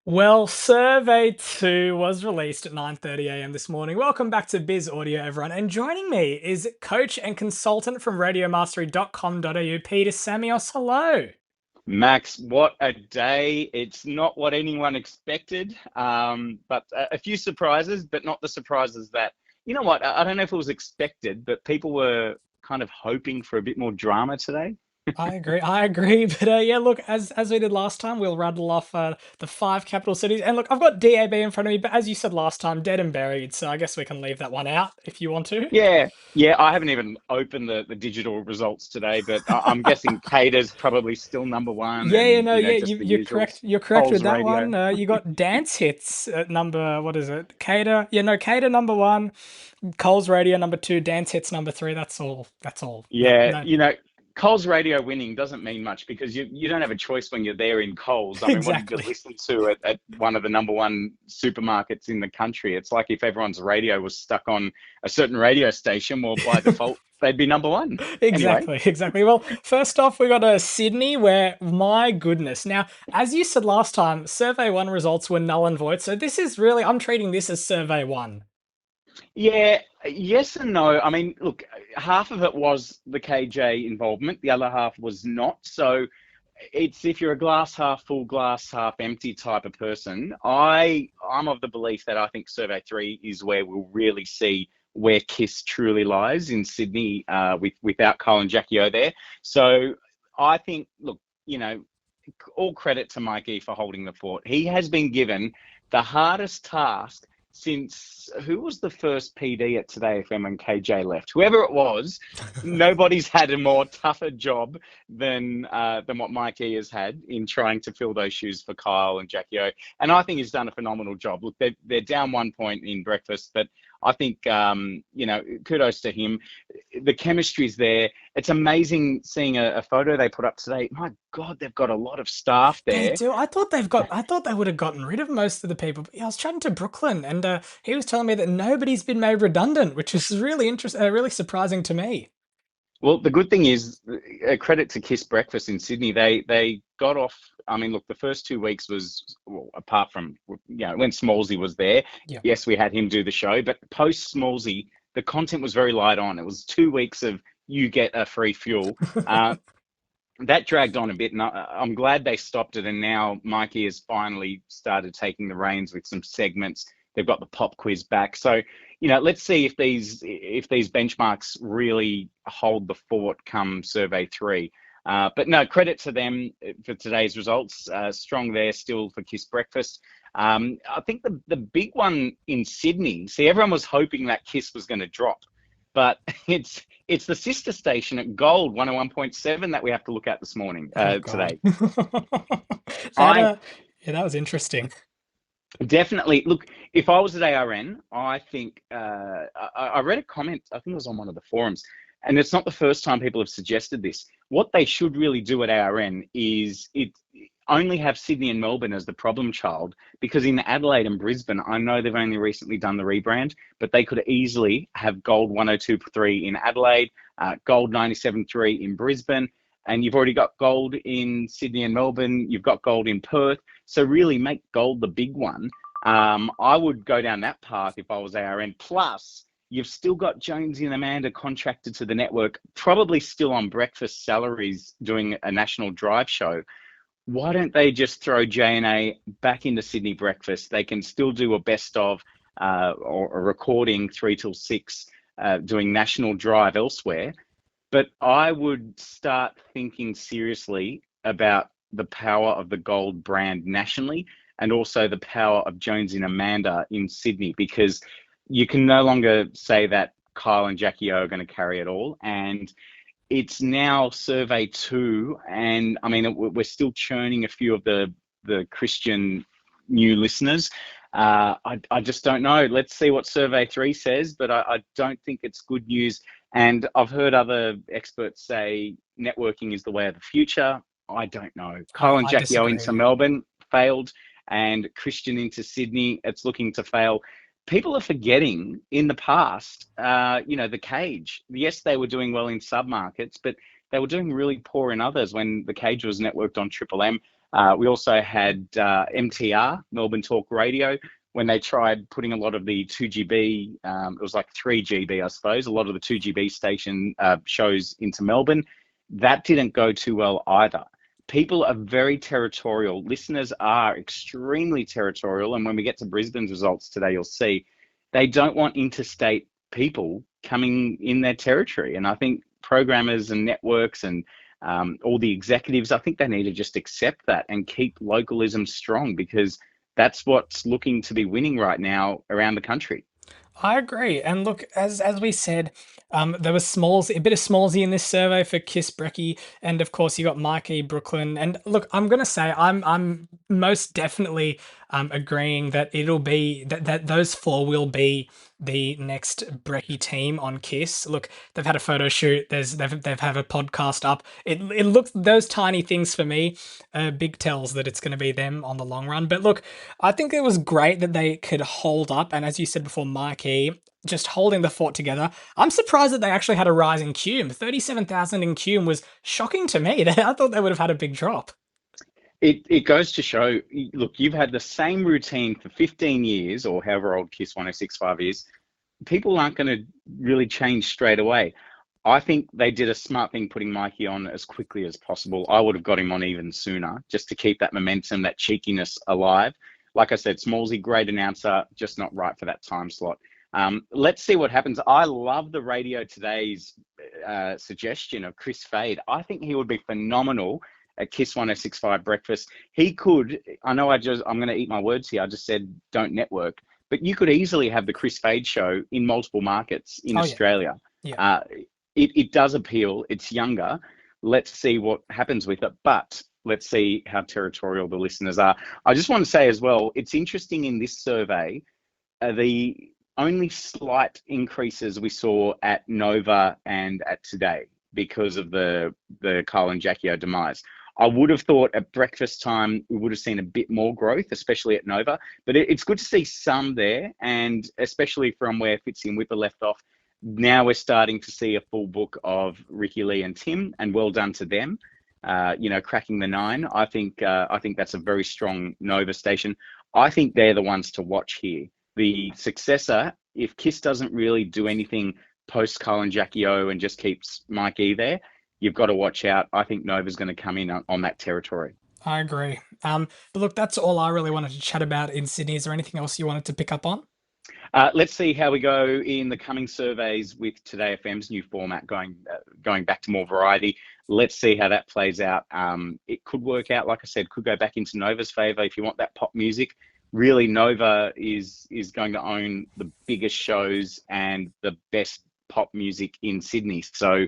Well, survey 2 was released at 9:30 a.m. this morning. Welcome back to Biz Audio, everyone. And joining me is coach and consultant from radiomastery.com.au, Peter Samios. Hello. Max, what a day. It's not what anyone expected, but a few surprises, but not the surprises that, you know what, I don't know if it was expected, but people were kind of hoping for a bit more drama today. I agree. I agree. But yeah, look, as we did last time, we'll rattle off the five capital cities. And look, I've got DAB in front of me, but as you said last time, dead and buried. So I guess we can leave that one out if you want to. Yeah, I haven't even opened the digital results today, but I'm guessing Cater's probably still number one Yeah, and, no, yeah, just the you're usuals. correct. You're correct with Coles that one. Radio. You got dance hits at number, what is it? Cater. Yeah, no, Cater number one, Coles Radio number two, dance hits number three. That's all. That's all. No, Yeah, no, Coles Radio winning doesn't mean much because you don't have a choice when you're there in Coles. I mean, what did you exactly. listen to at one of the number one supermarkets in the country? It's like if everyone's radio was stuck on a certain radio station, well, by default, they'd be number one. Anyway, Exactly. Well, first off, we got a Sydney where, my goodness. Now, as you said last time, survey one results were null and void. So this is really, I'm treating this as survey one. yeah, yes and no. I mean, look, half of it was the KJ involvement, the other half was not. So it's if you're a glass half full, glass half empty type of person. I'm of the belief that I think survey three is where we'll really see where Kiss truly lies in Sydney, without Kyle and Jackie O there. So I think, look, all credit to Mikey for holding the fort. He has been given the hardest task since who was the first PD at Today FM when KJ left? Whoever it was, nobody's had a more tougher job than what Mikey has had in trying to fill those shoes for Kyle and Jackie O. And I think he's done a phenomenal job. Look, they're down 1 point in breakfast, but I think kudos to him. The chemistry's there. It's amazing seeing a photo they put up today. My God, they've got a lot of staff They there. do. I thought they would have gotten rid of most of the people. But yeah, I was chatting to Brooklyn, and he was telling me that nobody's been made redundant, which is really interesting, really surprising to me. Well, the good thing is, credit to Kiss Breakfast in Sydney. They got off. I mean, look, the first 2 weeks was, well, apart from, when Smallsy was there. Yeah. Yes, we had him do the show, but post Smallsy, the content was very light on. It was 2 weeks of you get a free fuel. Uh, that dragged on a bit, and I'm glad they stopped it. And now Mikey has finally started taking the reins with some segments. They've got the pop quiz back, so let's see if these benchmarks really hold the fort come survey three. But no, credit to them for today's results. Strong there still for Kiss Breakfast. I think the big one in Sydney. See, everyone was hoping that Kiss was going to drop, but it's the sister station at Gold 101.7 that we have to look at this morning, Oh God. today. That I yeah, that was interesting. Definitely. Look, if I was at ARN, I think I read a comment, I think it was on one of the forums, and it's not the first time people have suggested this. What they should really do at ARN is only have Sydney and Melbourne as the problem child, because in Adelaide and Brisbane, I know they've only recently done the rebrand, but they could easily have Gold 102.3 in Adelaide, Gold 97.3 in Brisbane, and you've already got Gold in Sydney and Melbourne, you've got Gold in Perth. So really make Gold the big one. I would go down that path if I was ARN. Plus, you've still got Jonesy and Amanda contracted to the network, probably still on breakfast salaries doing a national drive show. Why don't they just throw J&A back into Sydney breakfast? They can still do a best of or a recording 3 till 6, doing national drive elsewhere. But I would start thinking seriously about the power of the Gold brand nationally, and also the power of Jones and Amanda in Sydney, because you can no longer say that Kyle and Jackie O are going to carry it all. And it's now survey two. And I mean, we're still churning a few of the Christian new listeners. I just don't know. Let's see what survey three says, but I don't think it's good news. And I've heard other experts say networking is the way of the future. I don't know. Kyle and I Jackie O into disagree. Melbourne failed, and Christian into Sydney, it's looking to fail. People are forgetting in the past, the Cage. Yes, they were doing well in submarkets, but they were doing really poor in others when the Cage was networked on Triple M. We also had MTR, Melbourne Talk Radio, when they tried putting a lot of the 2GB, it was like 3GB, I suppose, a lot of the 2GB station shows into Melbourne. That didn't go too well either. People are very territorial. Listeners are extremely territorial. And when we get to Brisbane's results today, you'll see they don't want interstate people coming in their territory. And I think programmers and networks and all the executives, I think they need to just accept that and keep localism strong, because that's what's looking to be winning right now around the country. I agree. And look, as we said, there was a bit of Smallsy in this survey for Kiss Brecky, and of course you got Mikey Brooklyn. And look, I'm gonna say I'm most definitely agreeing that it'll be that those four will be the next Brecky team on Kiss. Look, they've had a photo shoot. They've had a podcast up. It looks, those tiny things for me, big tells that it's going to be them on the long run. But look, I think it was great that they could hold up, and as you said before, Mikey just holding the fort together. I'm surprised that they actually had a rise in Cume. 37,000 in Cume was shocking to me. I thought they would have had a big drop. It goes to show, look, you've had the same routine for 15 years or however old Kiss 1065 is. People aren't going to really change straight away. I think they did a smart thing putting Mikey on as quickly as possible. I would have got him on even sooner, just to keep that momentum, that cheekiness alive. Like I said, Smallsy, great announcer, just not right for that time slot. Let's see what happens. I love the Radio Today's suggestion of Chris Fade. I think he would be phenomenal at Kiss 1065 Breakfast. He could, I'm going to eat my words here. I just said don't network, but you could easily have the Chris Fade show in multiple markets in Australia. Yeah. It does appeal. It's younger. Let's see what happens with it, but let's see how territorial the listeners are. I just want to say as well, it's interesting in this survey, the only slight increases we saw at Nova and at Today because of the Kyle and Jackie O demise. I would have thought at breakfast time we would have seen a bit more growth, especially at Nova, but it's good to see some there, and especially from where Fitzy and Whipper left off. Now we're starting to see a full book of Ricky Lee and Tim, and well done to them. Cracking the 9. I think that's a very strong Nova station. I think they're the ones to watch here. The successor, if Kiss doesn't really do anything post Kyle and Jackie O and just keeps Mike E there, you've got to watch out. I think Nova's going to come in on that territory. I agree. But look, that's all I really wanted to chat about in Sydney. Is there anything else you wanted to pick up on? Let's see how we go in the coming surveys with Today FM's new format, going back to more variety. Let's see how that plays out. It could work out, like I said, could go back into Nova's favour if you want that pop music. Really, Nova is going to own the biggest shows and the best pop music in Sydney. So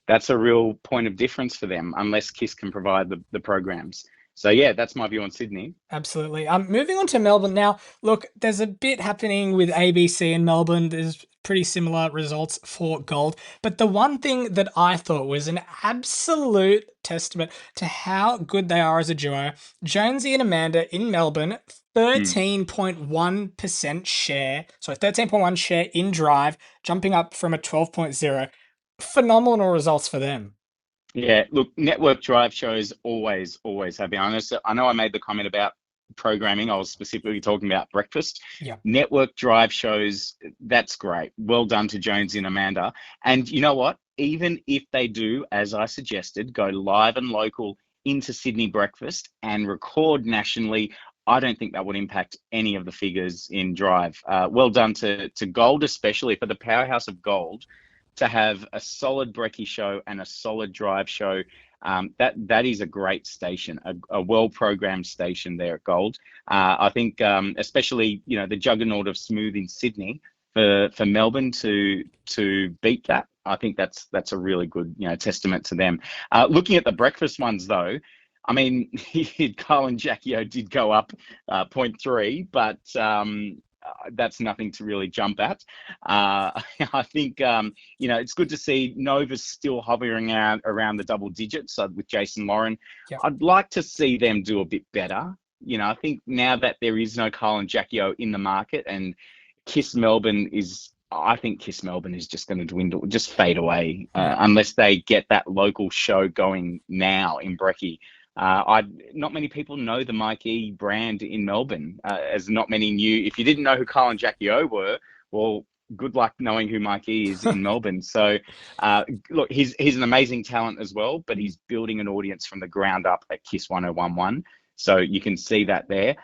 that's a real point of difference for them, unless Kiss can provide the programs. So yeah, that's my view on Sydney. Absolutely. Moving on to Melbourne now. Look, there's a bit happening with ABC in Melbourne. There's pretty similar results for Gold. But the one thing that I thought was an absolute testament to how good they are as a duo, Jonesy and Amanda in Melbourne, 13.1% share. So 13.1 share in Drive, jumping up from a 12.0. Phenomenal results for them. Yeah, look, network drive shows always have been honest. I know I made the comment about programming. I was specifically talking about breakfast. Yeah. Network drive shows, that's great. Well done to Jones and Amanda. And you know what? Even if they do, as I suggested, go live and local into Sydney breakfast and record nationally, I don't think that would impact any of the figures in drive. Well done to Gold, especially for the powerhouse of Gold, to have a solid brekkie show and a solid drive show. That is a great station, a well-programmed station there at Gold. I think especially, the juggernaut of Smooth in Sydney for Melbourne to beat that, I think that's a really good testament to them. Looking at the breakfast ones though, I mean, Carl and Jackie O did go up 0.3, but that's nothing to really jump at. I think, it's good to see Nova's still hovering around the double digits with Jason Lauren. Yep. I'd like to see them do a bit better. I think now that there is no Kyle and Jackie O in the market, and Kiss Melbourne is just going to dwindle, just fade away, unless they get that local show going now in Brekkie. I not many people know the Mike E brand in Melbourne, as not many knew. If you didn't know who Kyle and Jackie O were, well, good luck knowing who Mike E is in Melbourne. So, look, he's an amazing talent as well, but he's building an audience from the ground up at Kiss 1011. So you can see that there.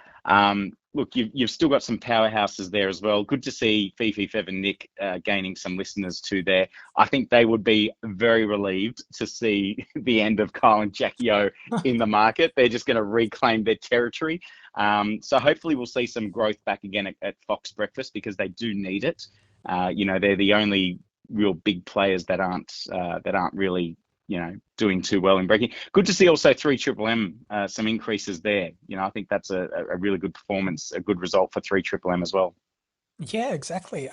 Look, you've still got some powerhouses there as well. Good to see Fifi, Fev, and Nick gaining some listeners too there. I think they would be very relieved to see the end of Kyle and Jackie O in the market. They're just going to reclaim their territory. So hopefully we'll see some growth back again at Fox Breakfast because they do need it. They're the only real big players that aren't really doing too well in breaking. Good to see also 3 Triple M, some increases there. I think that's a really good performance, a good result for 3 Triple M as well. Yeah, exactly.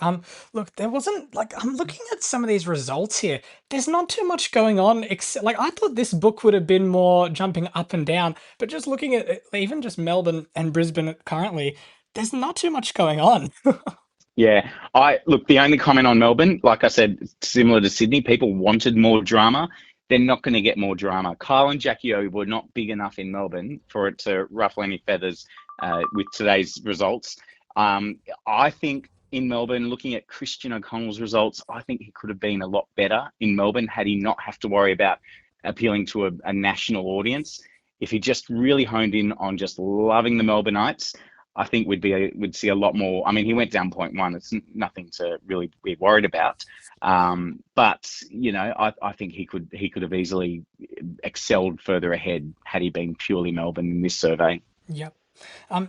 Look, there wasn't like I'm looking at some of these results here. There's not too much going on, except like I thought this book would have been more jumping up and down, but just looking at even just Melbourne and Brisbane currently, there's not too much going on. Yeah, I look, the only comment on Melbourne, like I said, similar to Sydney, people wanted more drama. They're not going to get more drama. Kyle and Jackie O were not big enough in Melbourne for it to ruffle any feathers with today's results. I think in Melbourne, looking at Christian O'Connell's results, I think he could have been a lot better in Melbourne had he not have to worry about appealing to a national audience. If he just really honed in on just loving the Melbourneites, I think we'd see a lot more. I mean, he went down 0.1. It's nothing to really be worried about. But I think he could have easily excelled further ahead had he been purely Melbourne in this survey. Yep.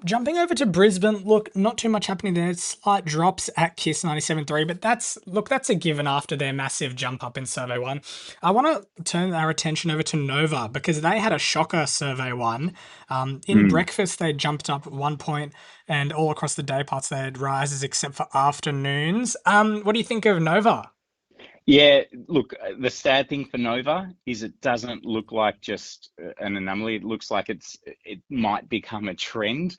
Jumping over to Brisbane, look, not too much happening there. Slight drops at Kiss 97.3, but that's a given after their massive jump up in Survey 1. I want to turn our attention over to Nova because they had a shocker Survey 1. In Mm. breakfast, they jumped up 1 point, and all across the day parts, they had rises except for afternoons. What do you think of Nova? Yeah, look, the sad thing for Nova is it doesn't look like just an anomaly. It looks like it might become a trend.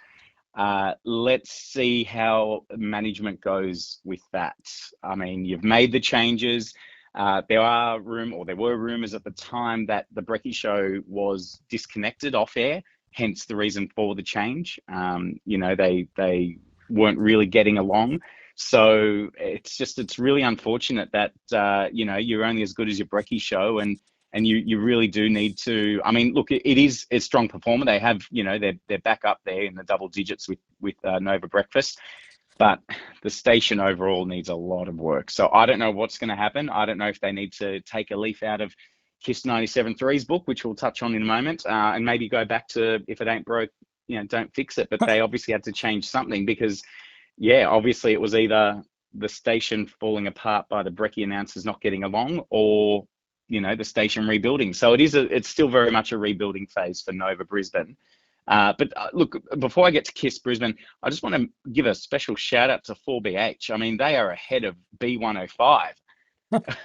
Let's see how management goes with that. I mean, you've made the changes. There were rumors at the time that the Brecky show was disconnected off air, hence the reason for the change. They weren't really getting along. So it's really unfortunate that you're only as good as your Brecky show, and you really do need to. I mean, look, it is a strong performer. They have they're back up there in the double digits with Nova Breakfast, but the station overall needs a lot of work. So I don't know what's going to happen. I don't know if they need to take a leaf out of Kiss 97.3's book, which we'll touch on in a moment, and maybe go back to if it ain't broke, don't fix it. But they obviously had to change something because, yeah, obviously it was either the station falling apart by the Brecky announcers not getting along, or the station rebuilding. So it's still very much a rebuilding phase for Nova Brisbane. But look, before I get to Kiss Brisbane, I just want to give a special shout out to 4BH. I mean, they are ahead of B105.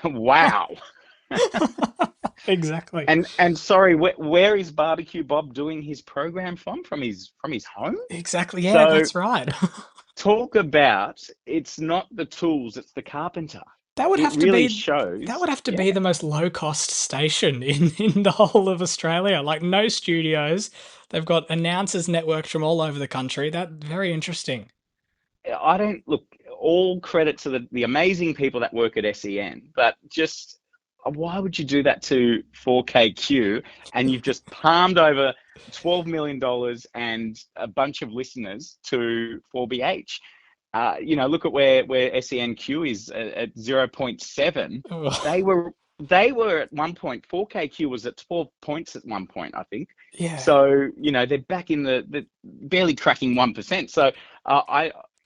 Wow. Exactly. And sorry, where is Barbecue Bob doing his program from? From his home? Exactly. Yeah, So that's right. talk about, it's not the tools, it's the carpenter. That would It have to really be that shows. would have to Yeah. be the most low cost station in the whole of Australia. Like no studios. They've got announcers networked from all over the country. That very interesting. I don't look, all credit to the amazing people that work at SEN, but just why would you do that to 4KQ, and you've just palmed over $12 million and a bunch of listeners to 4BH? Look at where SENQ is at 0.7. Ugh. They were at one point, 4KQ was at 12 points at one point, I think. Yeah. So, they're back in the barely cracking 1%. So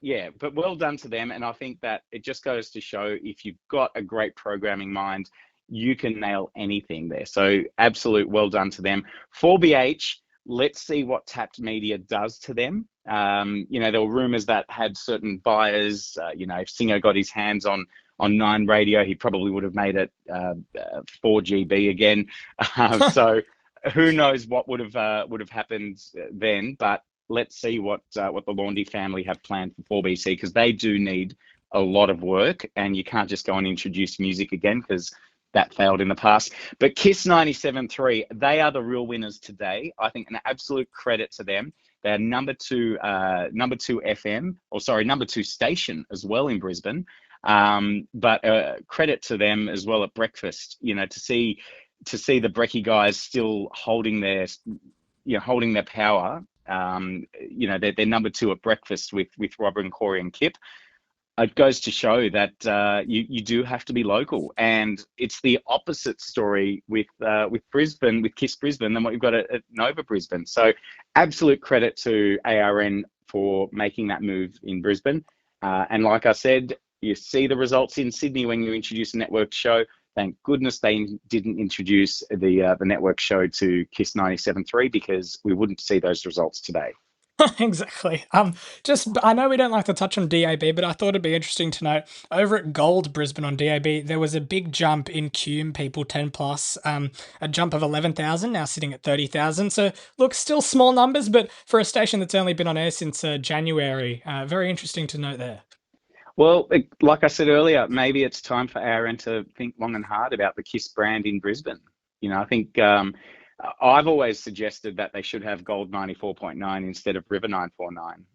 yeah, but well done to them. And I think that it just goes to show if you've got a great programming mind, you can nail anything there. So absolute well done to them. 4BH, let's see what Tapped Media does to them. There were rumors that had certain buyers, if Singo got his hands on Nine Radio, he probably would have made it 4GB again. So who knows what would have happened then, but let's see what the Laundy family have planned for 4BC, because they do need a lot of work, and you can't just go and introduce music again, because that failed in the past. But Kiss 97.3, they are the real winners today. I think an absolute credit to them. They're number two FM, or sorry, number two station as well in Brisbane. But credit to them as well at breakfast. To see the Brecky guys still holding their power. They're number two at breakfast with Robin, Corey, and Kip. It goes to show that you do have to be local, and it's the opposite story with Brisbane, with Kiss Brisbane, than what you've got at Nova Brisbane. So, absolute credit to ARN for making that move in Brisbane. And like I said, you see the results in Sydney when you introduce a network show. Thank goodness they didn't introduce the network show to Kiss 97.3, because we wouldn't see those results today. Exactly. I know we don't like to touch on DAB, but I thought it'd be interesting to note over at Gold Brisbane on DAB, there was a big jump in Cume people 10 plus, a jump of 11,000, now sitting at 30,000. So look, still small numbers, but for a station that's only been on air since January, very interesting to note there. Well, like I said earlier, maybe it's time for ARN to think long and hard about the Kiss brand in Brisbane. I think I've always suggested that they should have Gold 94.9 instead of River 949.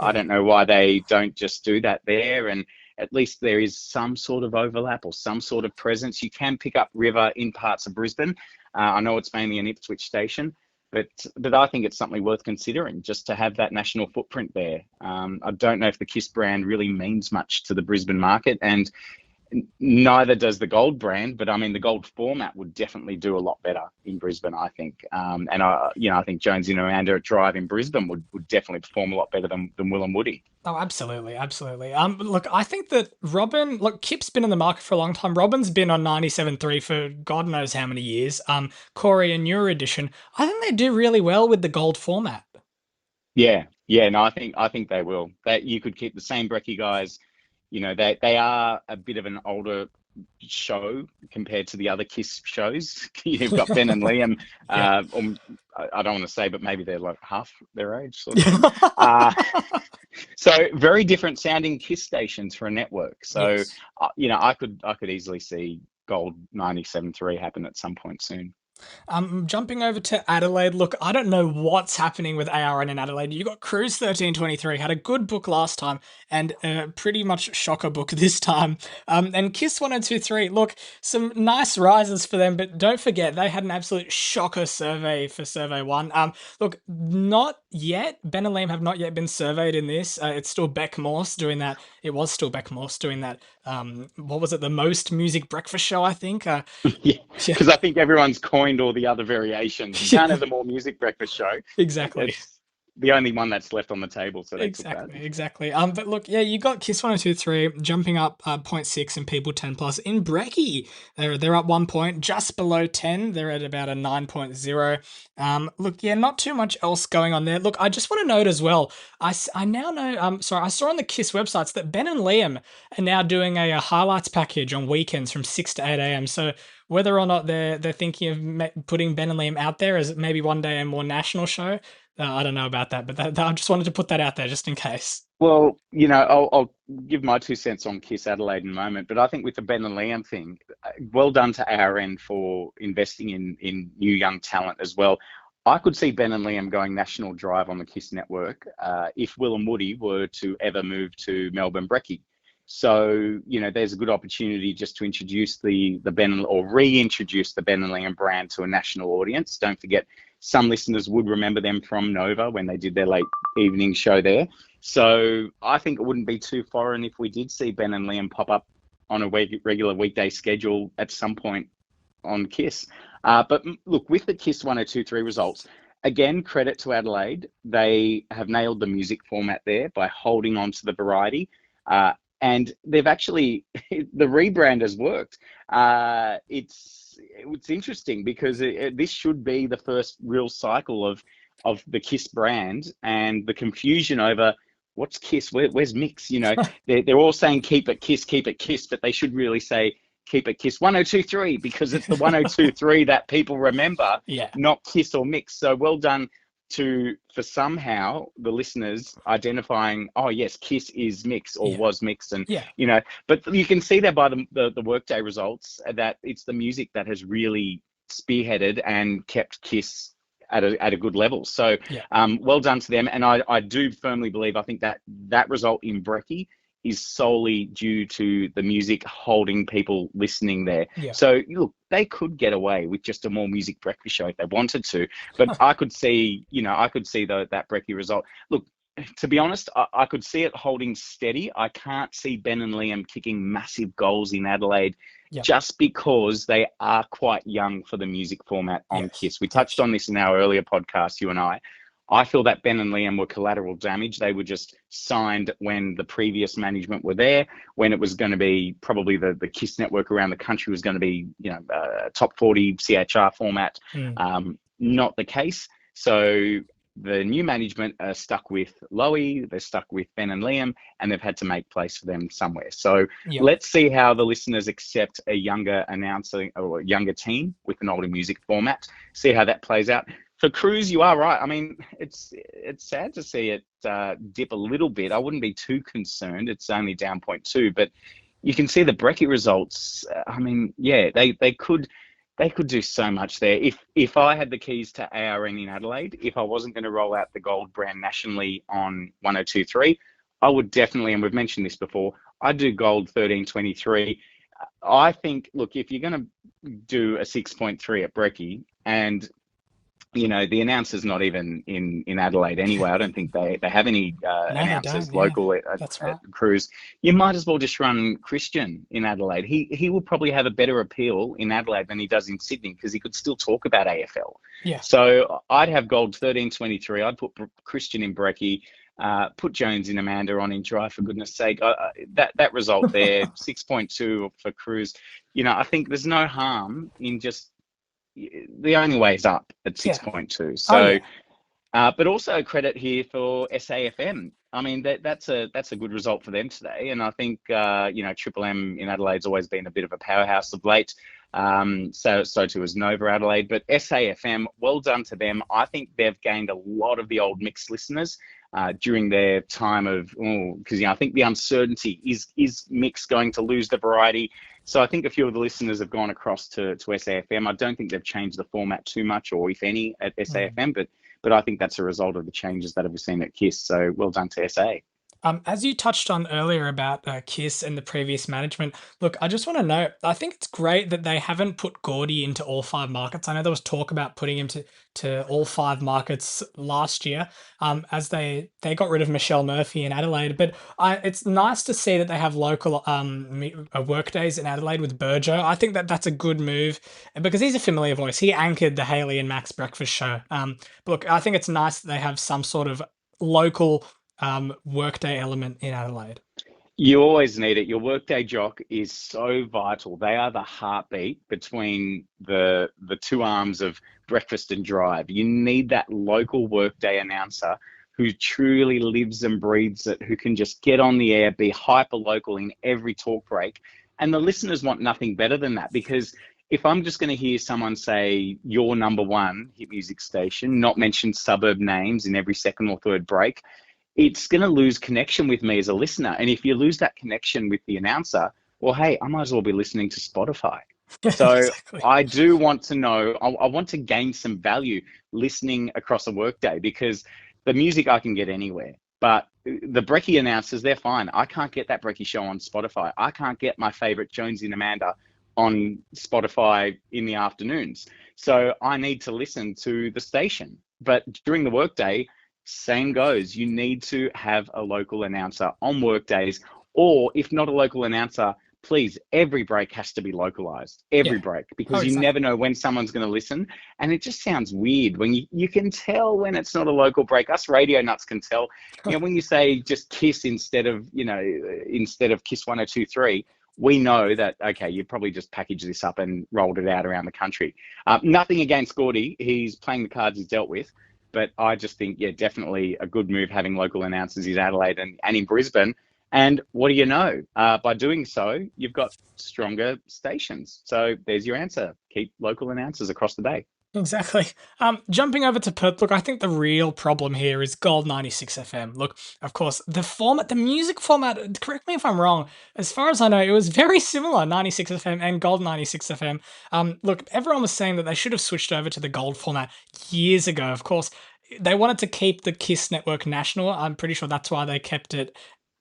I don't know why they don't just do that there, and at least there is some sort of overlap or some sort of presence. You can pick up River in parts of Brisbane. I know it's mainly an Ipswich station, but I think it's something worth considering, just to have that national footprint there. I don't know if the Kiss brand really means much to the Brisbane market, and neither does the Gold brand, but I mean, the Gold format would definitely do a lot better in Brisbane, I think. And I think Jonesy and Amanda at Drive in Brisbane would definitely perform a lot better than Will and Woody. Oh, absolutely, absolutely. Look, I think that Kip's been in the market for a long time. Robin's been on 97.3 for God knows how many years. Corey and Newer Edition, I think they do really well with the Gold format. Yeah, no, I think they will. That you could keep the same Brecky guys. They are a bit of an older show compared to the other Kiss shows. You've got Ben and Liam. Yeah. I don't want to say, but maybe they're like half their age, sort of thing. So very different sounding Kiss stations for a network. So Yes. I could easily see Gold 97.3 happen at some point soon. Jumping over to Adelaide. Look, I don't know what's happening with ARN in Adelaide. You got Cruise 1323, had a good book last time, and a pretty much shocker book this time. And Kiss 1023, look, some nice rises for them, but don't forget, they had an absolute shocker survey for Survey 1. Look, not yet. Ben and Liam have not yet been surveyed in this. It's still Beck Morse doing that. It was still Beck Morse doing that. What was it? The Most Music Breakfast Show, I think. Yeah, Yeah. because I think everyone's coined all the other variations. You can't have the More Music Breakfast Show. Exactly. It's the only one that's left on the table, so they took that. Exactly. But look, yeah, you got Kiss 1023 jumping up 0.6 and people 10 plus. In Brecky, they're up 1 point, just below 10. They're at about a 9.0. Look, yeah, not too much else going on there. Look, I just want to note as well, I now know, I saw on the Kiss websites that Ben and Liam are now doing a highlights package on weekends from 6 to 8 a.m. So whether or not they're thinking of putting Ben and Liam out there as maybe one day a more national show, I don't know about that, but I just wanted to put that out there just in case. Well, I'll give my 2 cents on Kiss Adelaide in a moment, but I think with the Ben and Liam thing, well done to ARN for investing in new young talent as well. I could see Ben and Liam going national drive on the Kiss network if Will and Woody were to ever move to Melbourne Brecky. So, there's a good opportunity just to introduce the Ben, or reintroduce the Ben and Liam brand to a national audience. Don't forget, some listeners would remember them from Nova when they did their late evening show there. So I think it wouldn't be too foreign if we did see Ben and Liam pop up on a regular weekday schedule at some point on Kiss. But look, with the Kiss 1023 results, again, credit to Adelaide. They have nailed the music format there by holding on to the variety. And they've actually, the rebrand has worked. It's interesting because this should be the first real cycle of the Kiss brand, and the confusion over what's Kiss, where's Mix? They're all saying keep it Kiss, but they should really say keep it Kiss 1023, because it's the 1023 that people remember, Yeah. not Kiss or Mix. So well done for somehow the listeners identifying, oh yes, Kiss is mixed or Yeah. was mixed, and Yeah. but you can see that by the workday results that it's the music that has really spearheaded and kept Kiss at a good level. So Yeah. well done to them, and I do firmly believe, I think that result in Brecky is solely due to the music holding people listening there. Yeah. So look, they could get away with just a more music breakfast show if they wanted to, but I could see, that Brecky result. Look, to be honest, I could see it holding steady. I can't see Ben and Liam kicking massive goals in Adelaide Yeah. just because they are quite young for the music format on Yes. Kiss. We touched Yes. on this in our earlier podcast, you and I. I feel that Ben and Liam were collateral damage. They were just signed when the previous management were there, when it was going to be probably the KISS network around the country was going to be, top 40 CHR format. Mm. Not the case. So the new management are stuck with Loey, they're stuck with Ben and Liam, and they've had to make place for them somewhere. So Yeah. let's see how the listeners accept a younger announcer or a younger team with an older music format. See how that plays out. For Cruise, you are right. I mean, it's sad to see it dip a little bit. I wouldn't be too concerned. It's only down 0.2, but you can see the Brecky results. I mean, yeah, they could do so much there. If I had the keys to ARN in Adelaide, if I wasn't going to roll out the gold brand nationally on 102.3, I would definitely, and we've mentioned this before, I'd do gold 13.23. I think, look, if you're going to do a 6.3 at Brecky, and the announcer's not even in Adelaide anyway. I don't think they have any No, they don't. announcers Yeah. local That's at right. Cruise. You might as well just run Christian in Adelaide. He will probably have a better appeal in Adelaide than he does in Sydney because he could still talk about AFL. Yeah. So I'd have gold 13.23. I'd put Christian in Brecky. Put Jones in Amanda on in Dry, for goodness sake. That result there, 6.2 for Cruise. I think there's no harm in just the only way is up at Yeah. 6.2. Oh So, yeah. but also credit here for SAFM. I mean, that's a good result for them today. And I think, Triple M in Adelaide's always been a bit of a powerhouse of late. So too is Nova Adelaide. But SAFM, well done to them. I think they've gained a lot of the old mixed listeners during their time of, because I think the uncertainty is mix going to lose the variety. So I think a few of the listeners have gone across to SAFM. I don't think they've changed the format too much, or if any, at Mm. SAFM, but I think that's a result of the changes that we've seen at KISS. So well done to SA. As you touched on earlier about Kiss and the previous management, look, I just want to know, I think it's great that they haven't put Gordy into all five markets. I know there was talk about putting him to all five markets last year, as they got rid of Michelle Murphy in Adelaide. But it's nice to see that they have local work days in Adelaide with Burjo. I think that that's a good move because he's a familiar voice. He anchored the Haley and Max breakfast show. But look, I think it's nice that they have some sort of local workday element in Adelaide. You always need it. Your workday jock is so vital. They are the heartbeat between the two arms of breakfast and drive. You need that local workday announcer who truly lives and breathes it, who can just get on the air, be hyper local in every talk break. And the listeners want nothing better than that, because if I'm just going to hear someone say your number one hit music station, not mention suburb names in every second or third break, it's going to lose connection with me as a listener. And if you lose that connection with the announcer, well, hey, I might as well be listening to Spotify. So Exactly. I do want to know, I want to gain some value listening across a workday, because the music I can get anywhere. But the Brecky announcers, they're fine. I can't get that Brecky show on Spotify. I can't get my favorite Jonesy and Amanda on Spotify in the afternoons. So I need to listen to the station. But during the workday, same goes. You need to have a local announcer on work days, or if not a local announcer, please, every break has to be localized. Every Yeah. break, Oh, because you never exactly. know when someone's going to listen. And it just sounds weird when you can tell when it's not a local break. Us radio nuts can tell. When you say just Kiss instead of Kiss 102.3, we know that, okay, you probably just packaged this up and rolled it out around the country. Nothing against Gordy. He's playing the cards he's dealt with. But I just think, yeah, definitely a good move having local announcers in Adelaide and in Brisbane. And what do you know? By doing so, you've got stronger stations. So there's your answer. Keep local announcers across the day. Exactly. Jumping over to Perth, look, I think the real problem here is Gold 96 FM. Look, of course, the format, the music format, correct me if I'm wrong, as far as I know, it was very similar, 96 FM and Gold 96 FM. Look, everyone was saying that they should have switched over to the Gold format years ago. Of course, they wanted to keep the KISS network national. I'm pretty sure that's why they kept it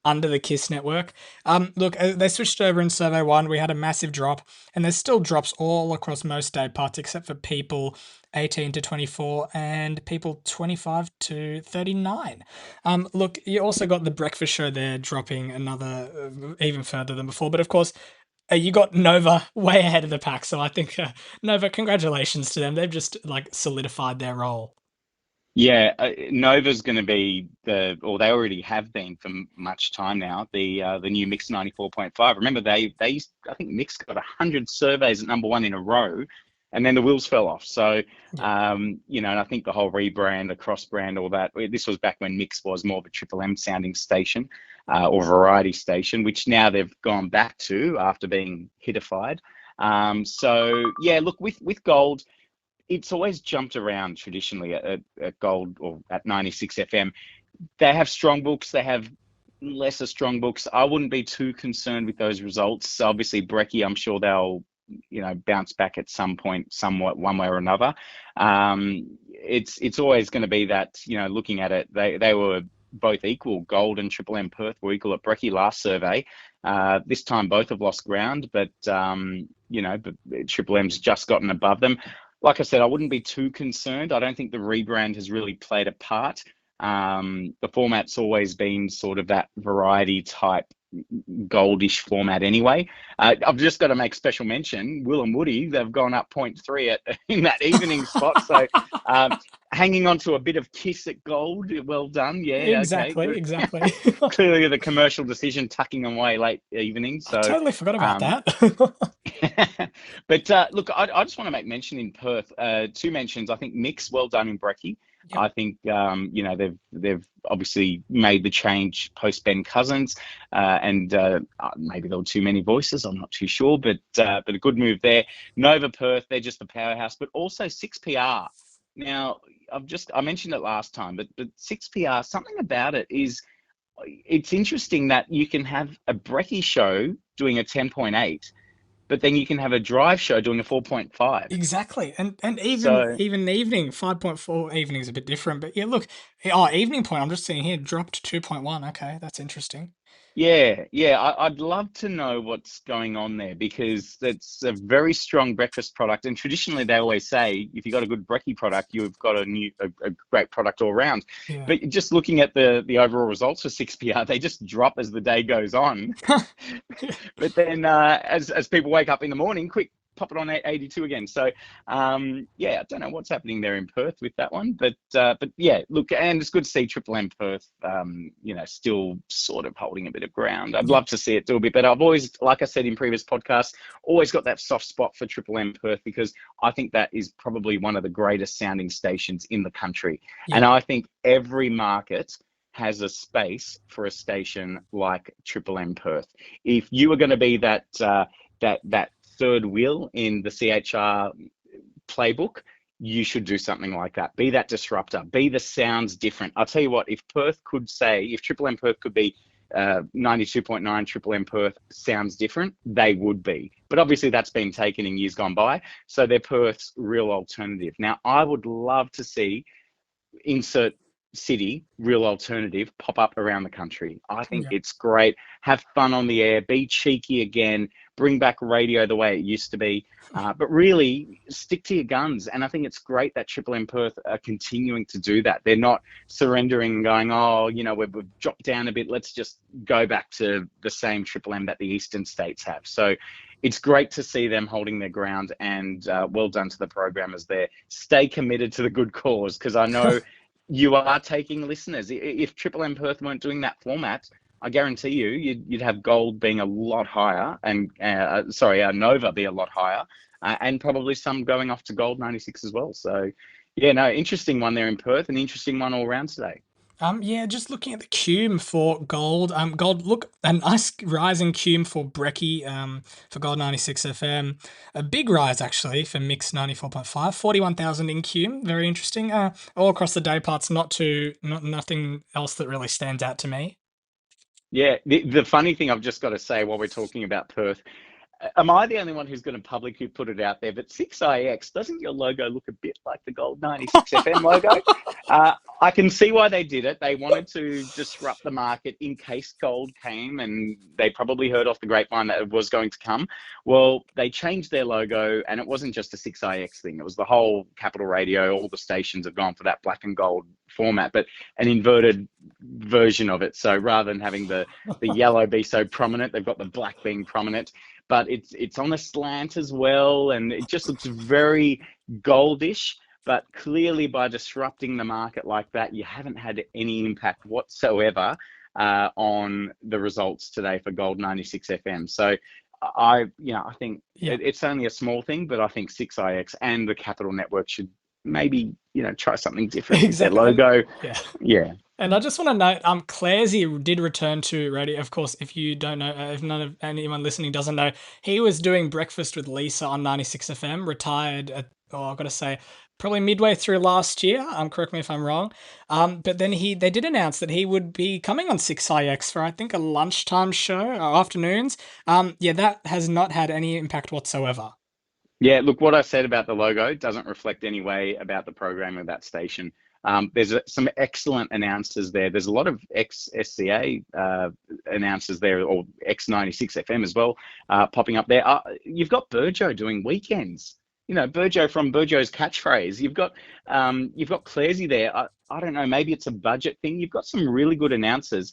under the KISS network. Look, they switched over in Survey 1. We had a massive drop, and there's still drops all across most day parts, except for people 18 to 24 and people 25 to 39. Look, you also got the breakfast show there dropping another even further than before. But of course, you got Nova way ahead of the pack. So I think Nova, congratulations to them. They've just like solidified their role. Yeah, Nova's going to be or they already have been for much time now. The new Mix 94.5. Remember, I think Mix got 100 surveys at #1 in a row, and then the wheels fell off. So, Yeah. and I think the whole rebrand, the cross brand, all that. This was back when Mix was more of a Triple M sounding station, or variety station, which now they've gone back to after being hitified. So yeah, look, with Gold, it's always jumped around traditionally at Gold or at 96 FM. They have strong books, they have lesser strong books. I wouldn't be too concerned with those results. Obviously, Brecky, I'm sure they'll, bounce back at some point, somewhat, one way or another. It's always going to be that, looking at it, they were both equal. Gold and Triple M Perth were equal at Brecky last survey. This time both have lost ground, but but Triple M's just gotten above them. Like I said, I wouldn't be too concerned. I don't think the rebrand has really played a part. The format's always been sort of that variety type goldish format anyway. I've just got to make special mention, Will and Woody, they've gone up point 0.3 in that evening spot. So hanging on to a bit of kiss at Gold. Well done. Yeah, okay, Exactly, good. exactly. Clearly the commercial decision tucking away late evening. I So totally forgot about um, that. but look, I just want to make mention in Perth, two mentions. I think Mix, well done in Brecky. Yep. I think they've obviously made the change post Ben Cousins, and maybe there were too many voices. I'm not too sure, but a good move there. Nova Perth, they're just the powerhouse, but also 6PR. Now I mentioned it last time, but 6PR, something about it is, it's interesting that you can have a Brecky show doing a 10.8, but then you can have a drive show doing a 4.5. Exactly. And even So even evening, 5.4 evening is a bit different. But yeah, look, oh, evening point, I'm just seeing here, dropped 2.1. Okay, that's interesting. yeah, I'd love to know what's going on there, because it's a very strong breakfast product, and traditionally they always say if you've got a good brekkie product, you've got a great product all around. Yeah. But just looking at the overall results for 6PR, they just drop as the day goes on. But then as people wake up in the morning, quick, pop it on 82 again. So yeah, I don't know what's happening there in Perth with that one, but yeah, look, and it's good to see Triple M Perth, still sort of holding a bit of ground. I'd Yeah. love to see it do a bit better. I've always, like I said in previous podcasts, always got that soft spot for Triple M Perth, because I think that is probably one of the greatest sounding stations in the country, and Yeah. I think every market has a space for a station like Triple M Perth. If you were going to be that third wheel in the CHR playbook, you should do something like that. Be that disruptor. Be the sounds different. I'll tell you what, if Triple M Perth could be 92.9 Triple M Perth sounds different, they would be. But obviously that's been taken in years gone by. So they're Perth's real alternative. Now, I would love to see insert city real alternative pop up around the country. I think Yeah. it's great. Have fun on the air, be cheeky again, bring back radio the way it used to be, but really stick to your guns. And I think it's great that Triple M Perth are continuing to do that. They're not surrendering and going, oh, we've dropped down a bit, let's just go back to the same Triple M that the eastern states have. So it's great to see them holding their ground, and well done to the programmers there. Stay committed to the good cause, because I know you are taking listeners. If Triple M Perth weren't doing that format, I guarantee you'd have Gold being a lot higher, and Nova be a lot higher, and probably some going off to Gold 96 as well. So yeah, no, interesting one there in Perth, an interesting one all around today. Yeah, just looking at the cume for gold. Gold, look, a nice rising cume for Brekkie, for Gold 96 FM. A big rise actually for Mix 94.5, 41,000 in cume. Very interesting. All across the day parts, nothing else that really stands out to me. Yeah, the funny thing I've just got to say while we're talking about Perth, am I the only one who's going to publicly put it out there? But 6IX, doesn't your logo look a bit like the Gold 96 FM logo? I can see why they did it. They wanted to disrupt the market in case gold came, and they probably heard off the grapevine that it was going to come. Well, they changed their logo, and it wasn't just a 6IX thing. It was the whole Capital Radio. All the stations have gone for that black and gold format, but an inverted version of it. So rather than having the yellow be so prominent, they've got the black being prominent, but it's on a slant as well, and it just looks very goldish. But clearly, by disrupting the market like that, you haven't had any impact whatsoever on the results today for Gold 96 FM. So I think Yeah, it's only a small thing, but I think 6IX and the Capital Network should maybe try something different with their exactly. And logo. yeah. Yeah. And I just want to note, Claresy did return to radio. Of course, if you don't know, if none of anyone listening doesn't know, he was doing Breakfast with Lisa on 96 FM, retired at, oh, I've got to say, probably midway through last year. Correct me if I'm wrong. But then they did announce that he would be coming on 6IX for, I think, a lunchtime show or afternoons. Yeah, that has not had any impact whatsoever. Yeah, look, what I said about the logo doesn't reflect any way about the program of that station. There's some excellent announcers there. There's a lot of ex-SCA announcers there, or ex-96 FM as well, popping up there. You've got Burjo doing weekends. Burjo from Burjo's catchphrase. You've got Clarsey there. I don't know, maybe it's a budget thing. You've got some really good announcers.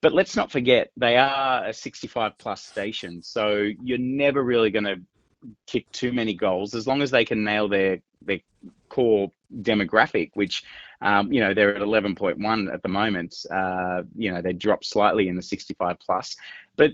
But let's not forget, they are a 65 plus station. So you're never really going to kick too many goals as long as they can nail their core demographic, which they're at 11.1 at the moment. They dropped slightly in the 65 plus, but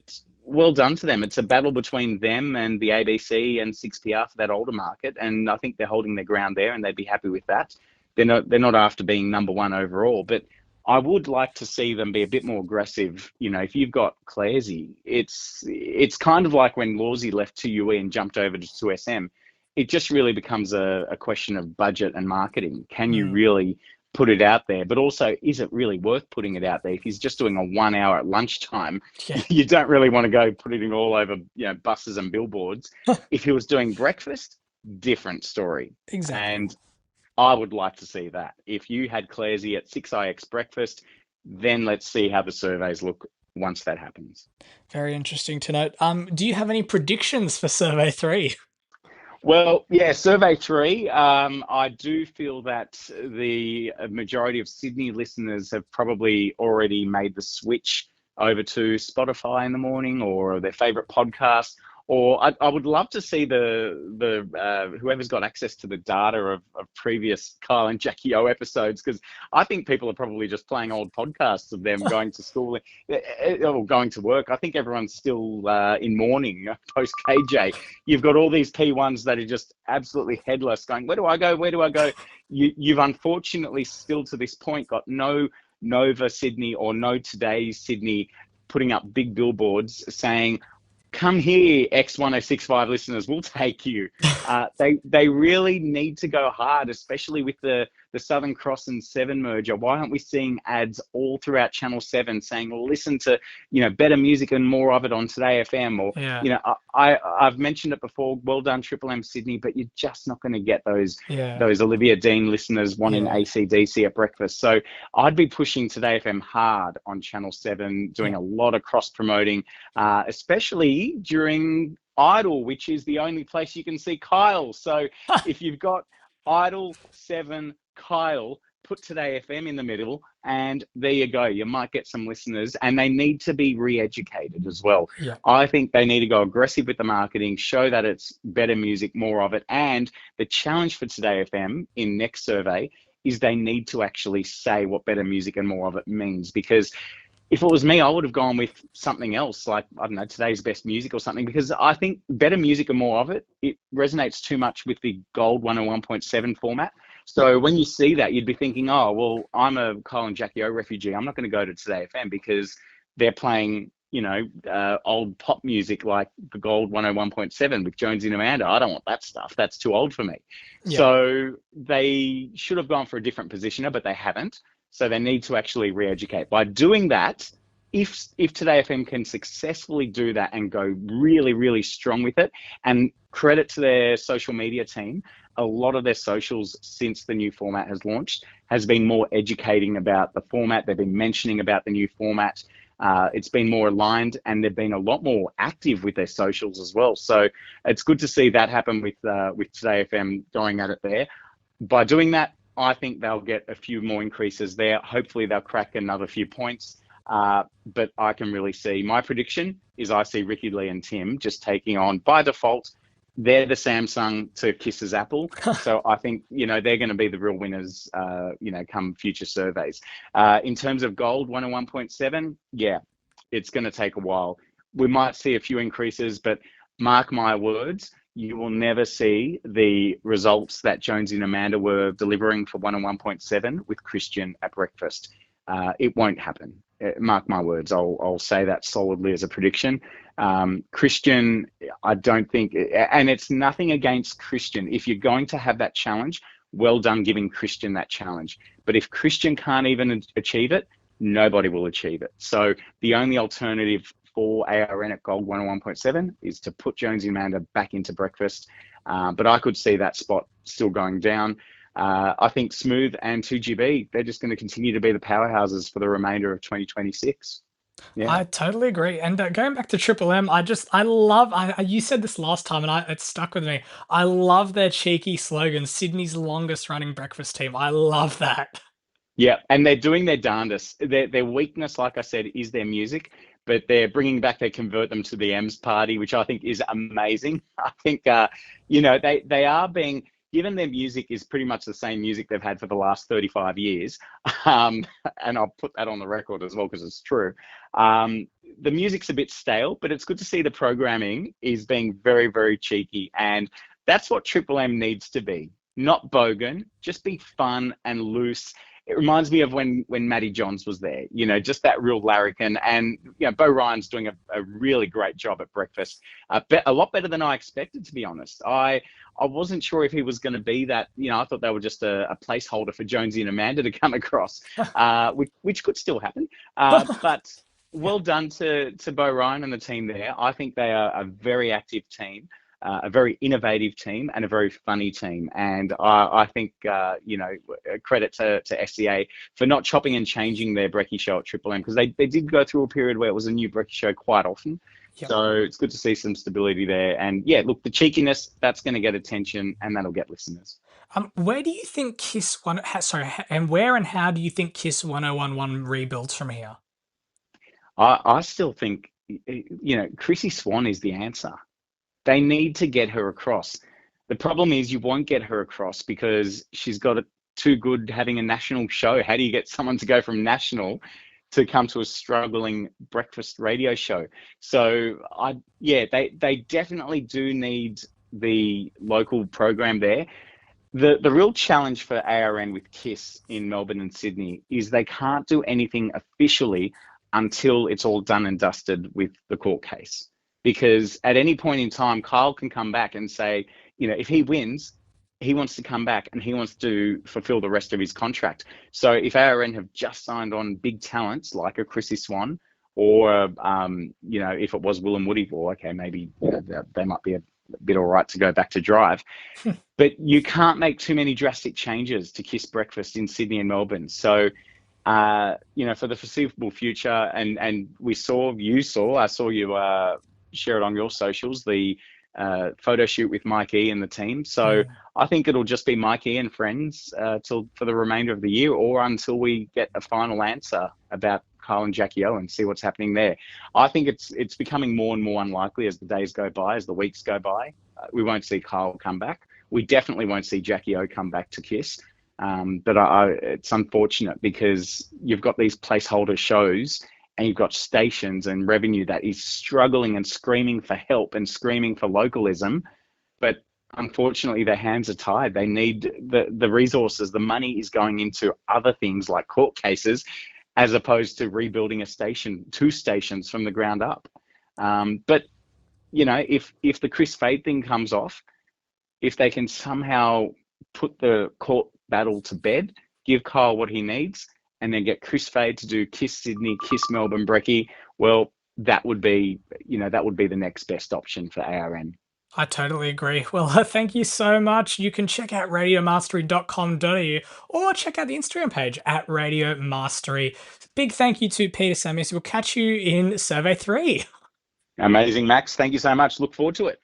well done to them. It's a battle between them and the ABC and 6PR for that older market, and I think they're holding their ground there, and they'd be happy with that. They're not after being number one overall, but I would like to see them be a bit more aggressive. If you've got Clarsey, it's kind of like when Lawsy left 2UE and jumped over to 2SM. It just really becomes a question of budget and marketing. Can you Mm, really put it out there? But also, is it really worth putting it out there? If he's just doing a 1 hour at lunchtime, yeah, you don't really want to go putting it all over buses and billboards. If he was doing breakfast, different story. exactly. And I would like to see that. If you had Clarsey at 6IX breakfast, then let's see how the surveys look once that happens. Very interesting to note. Do you have any predictions for Survey 3? Well, yeah, survey three. I do feel that the majority of Sydney listeners have probably already made the switch over to Spotify in the morning or their favorite podcast. Or I would love to see the whoever's got access to the data of previous Kyle and Jackie O episodes, because I think people are probably just playing old podcasts of them going to school or going to work. I think everyone's still in mourning post KJ. You've got all these P1s that are just absolutely headless going, where do I go? Where do I go? You've unfortunately still to this point got no Nova Sydney or no Today's Sydney putting up big billboards saying, come here, X1065 listeners, we'll take you. They really need to go hard, especially with the Southern Cross and Seven merger. Why aren't we seeing ads all throughout Channel 7 saying, well, listen to, better music and more of it on Today FM? Or, Yeah, I've mentioned it before, well done, Triple M Sydney, but you're just not going to get those yeah, those Olivia Dean listeners wanting yeah, AC/DC at breakfast. So I'd be pushing Today FM hard on Channel 7, doing yeah. a lot of cross promoting, especially during Idol, which is the only place you can see Kyle. So if you've got Idol, 7, Kyle, put Today FM in the middle, and there you go. You might get some listeners, and they need to be re-educated as well. Yeah. I think they need to go aggressive with the marketing, show that it's better music, more of it. And the challenge for Today FM in next survey is they need to actually say what better music and more of it means, because if it was me, I would have gone with something else, like, I don't know, today's best music or something, because I think better music and more of it, it resonates too much with the gold 101.7 format. So when you see that, you'd be thinking, oh, well, I'm a Kyle and Jackie O refugee. I'm not going to go to Today FM because they're playing, old pop music like the Gold 101.7 with Jonesy and Amanda. I don't want that stuff. That's too old for me. Yeah. So they should have gone for a different positioner, but they haven't. So they need to actually re-educate. By doing that, if Today FM can successfully do that and go really, really strong with it, and credit to their social media team, a lot of their socials since the new format has launched has been more educating about the format. They've been mentioning about the new format. It's been more aligned, and they've been a lot more active with their socials as well. So it's good to see that happen with Today FM going at it there. By doing that, I think they'll get a few more increases there. Hopefully they'll crack another few points. But I can really see, my prediction is I see Ricky Lee and Tim just taking on, by default, they're the Samsung to Kiss's Apple. So I think, they're going to be the real winners, come future surveys. In terms of Gold 101.7, yeah, it's going to take a while. We might see a few increases, but mark my words, you will never see the results that Jonesy and Amanda were delivering for 101.7 with Christian at breakfast. It won't happen. Mark my words. I'll say that solidly as a prediction. Christian, I don't think, and it's nothing against Christian. If you're going to have that challenge, well done giving Christian that challenge. But if Christian can't even achieve it, nobody will achieve it. So the only alternative for ARN at Gold 101.7 is to put Jonesy and Amanda back into breakfast. But I could see that spot still going down. I think Smooth and 2GB, they're just going to continue to be the powerhouses for the remainder of 2026. Yeah. I totally agree. And going back to Triple M, you said this last time and it stuck with me. I love their cheeky slogan, Sydney's longest running breakfast team. I love that. Yeah, and they're doing their darndest. Their weakness, like I said, is their music, but they're bringing back their Convert Them to the M's party, which I think is amazing. I think, they are being, given their music is pretty much the same music they've had for the last 35 years, and I'll put that on the record as well because it's true. The music's a bit stale, but it's good to see the programming is being very, very cheeky, and that's what Triple M needs to be. Not bogan, just be fun and loose. It reminds me of when Matty Johns was there, just that real larrikin. And, Bo Ryan's doing a really great job at breakfast, a lot better than I expected, to be honest. I wasn't sure if he was going to be that, I thought they were just a placeholder for Jonesy and Amanda to come across, which could still happen. But well done to Bo Ryan and the team there. I think they are a very active team. A very innovative team and a very funny team. And I think, credit to SCA for not chopping and changing their brekkie show at Triple M, because they did go through a period where it was a new brekkie show quite often. Yep. So it's good to see some stability there. And yeah, look, the cheekiness, that's going to get attention and that'll get listeners. Where do you think Kiss one? Sorry, and where and how do you think Kiss 1011 rebuilds from here? I still think, Chrissy Swan is the answer. They need to get her across. The problem is you won't get her across because she's got it too good having a national show. How do you get someone to go from national to come to a struggling breakfast radio show? So they definitely do need the local program there. The real challenge for ARN with KISS in Melbourne and Sydney is they can't do anything officially until it's all done and dusted with the court case. Because at any point in time, Kyle can come back and say, if he wins, he wants to come back and he wants to fulfill the rest of his contract. So if ARN have just signed on big talents like a Chrissy Swan, or, if it was Will and Woody, well, okay, maybe they might be a bit all right to go back to Drive. But you can't make too many drastic changes to Kiss Breakfast in Sydney and Melbourne. So, for the foreseeable future, and I saw you share it on your socials, the photo shoot with Mike E and the team. So I think it'll just be Mike E and friends for the remainder of the year, or until we get a final answer about Kyle and Jackie O and see what's happening there. I think it's becoming more and more unlikely as the days go by, as the weeks go by. We won't see Kyle come back. We definitely won't see Jackie O come back to Kiss. But it's unfortunate because you've got these placeholder shows and you've got stations and revenue that is struggling and screaming for help and screaming for localism. But unfortunately their hands are tied. They need the resources. The money is going into other things like court cases, as opposed to rebuilding a station, two stations from the ground up. But if the Chris Fade thing comes off, if they can somehow put the court battle to bed, give Kyle what he needs, and then get Chris Fade to do Kiss Sydney, Kiss Melbourne, Brecky, well, that would be the next best option for ARN. I totally agree. Well, thank you so much. You can check out radiomastery.com.au or check out the Instagram page at Radio Mastery. Big thank you to Peter Samios. We'll catch you in survey 3. Amazing, Max. Thank you so much. Look forward to it.